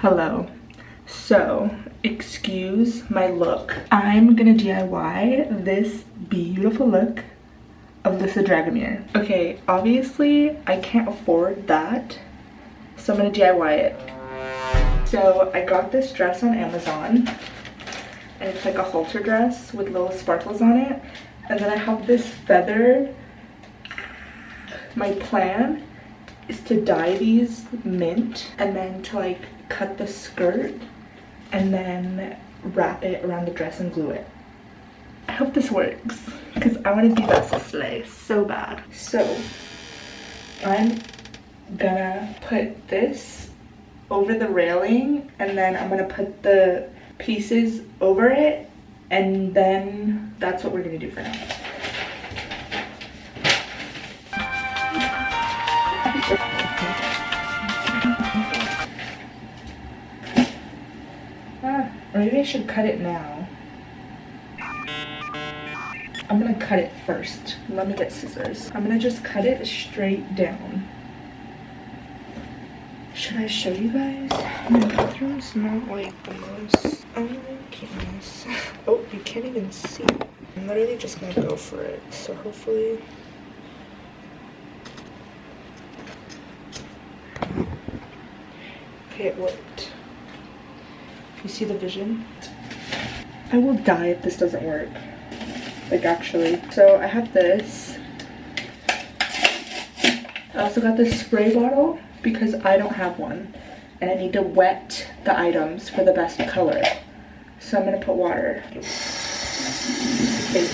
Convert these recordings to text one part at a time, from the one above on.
Hello. So, excuse my look. I'm gonna DIY this beautiful look of lissa dragomir. Okay, obviously I can't afford that, so I'm gonna DIY it. So I got this dress on Amazon, and it's like a halter dress with little sparkles on it. And then I have this feather. My plan is to dye these mint and then to like cut the skirt and then wrap it around the dress and glue it. I hope this works because I want to do that slay so bad. So I'm gonna put this over the railing and then I'm gonna put the pieces over it, and then that's what we're gonna do for now. Or maybe I should cut it now. I'm gonna cut it first. Let me get scissors. I'm gonna just cut it straight down. Should I show you guys? My bathroom's not like the most... Oh my goodness. Oh, you can't even see. I'm literally just gonna go for it. So hopefully... Okay, it worked. You see the vision? I will die if this doesn't work. Like, actually. So I have this. I also got this spray bottle because I don't have one. And I need to wet the items for the best color. So I'm gonna put water. Okay,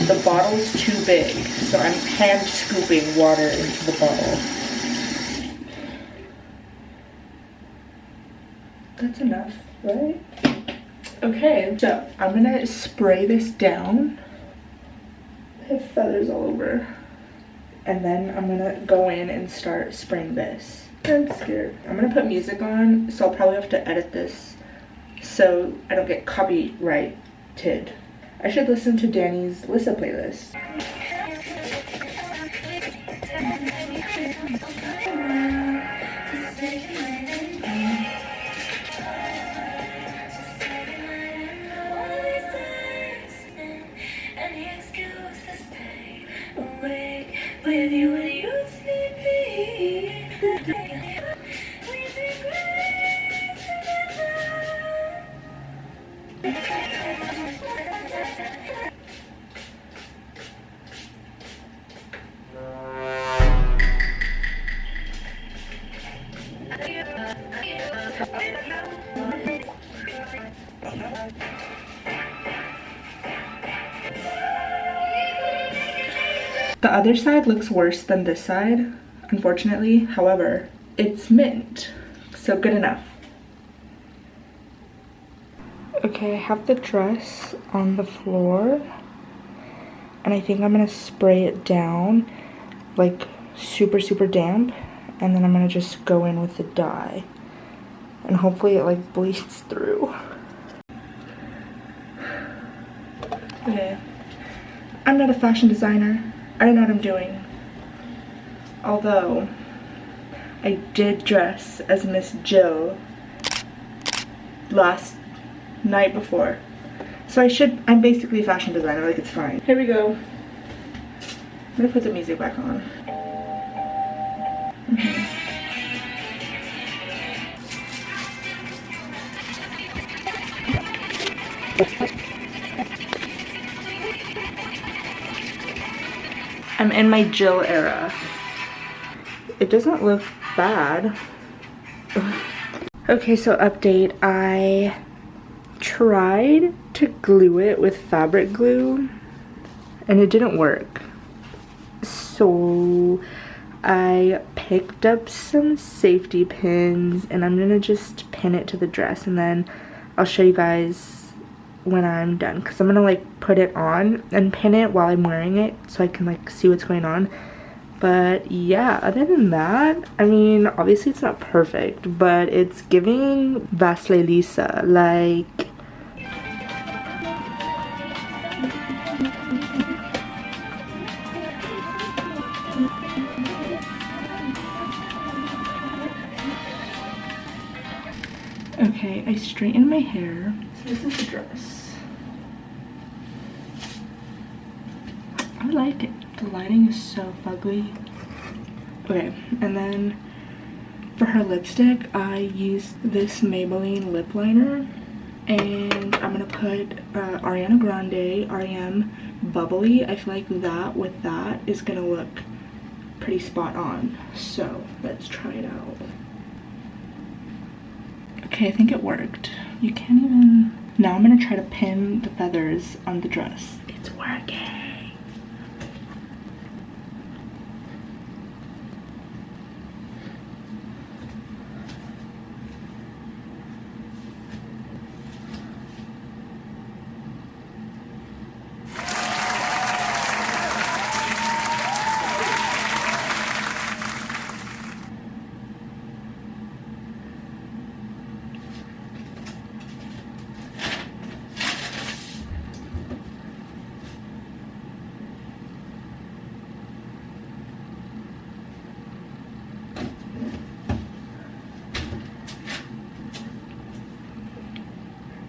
the bottle's too big, so I'm hand scooping water into the bottle. That's enough, right? Okay, so I'm gonna spray this down. I have feathers all over. And then I'm gonna go in and start spraying this. I'm scared. I'm gonna put music on, so I'll probably have to edit this so I don't get copyrighted. I should listen to Dani's Lissa playlist. With you when you're sleeping. The other side looks worse than this side, unfortunately. However, it's mint, so good enough. Okay, I have the dress on the floor, and I think I'm gonna spray it down, like super damp, and then I'm gonna just go in with the dye, and hopefully it like bleeds through. Okay, I'm not a fashion designer. I don't know what I'm doing. Although, I did dress as Miss Jill last night before. So I'm basically a fashion designer, like it's fine. Here we go. I'm gonna put the music back on. I'm in my Jill era. It doesn't look bad. Okay, so update. I tried to glue it with fabric glue and it didn't work. So I picked up some safety pins and I'm gonna just pin it to the dress, and then I'll show you guys when I'm done, because I'm gonna like put it on and pin it while I'm wearing it so I can like see what's going on. But yeah, other than that, I mean, obviously it's not perfect, but it's giving lissa, like Okay, I straightened my hair. So this is the dress. I like it. The lighting is so fugly. Okay, and then for her lipstick, I used this Maybelline lip liner. And I'm gonna put Ariana Grande, R.E.M. Bubbly. I feel like that with that is gonna look pretty spot on. So let's try it out. Okay, I think it worked. You can't even... Now I'm gonna try to pin the feathers on the dress. It's working.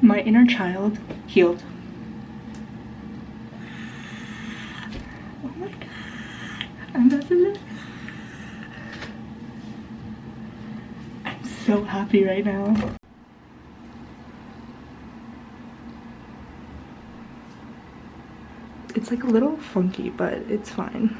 My inner child healed. Oh my god. I'm about to live. I'm so happy right now. It's like a little funky, but it's fine.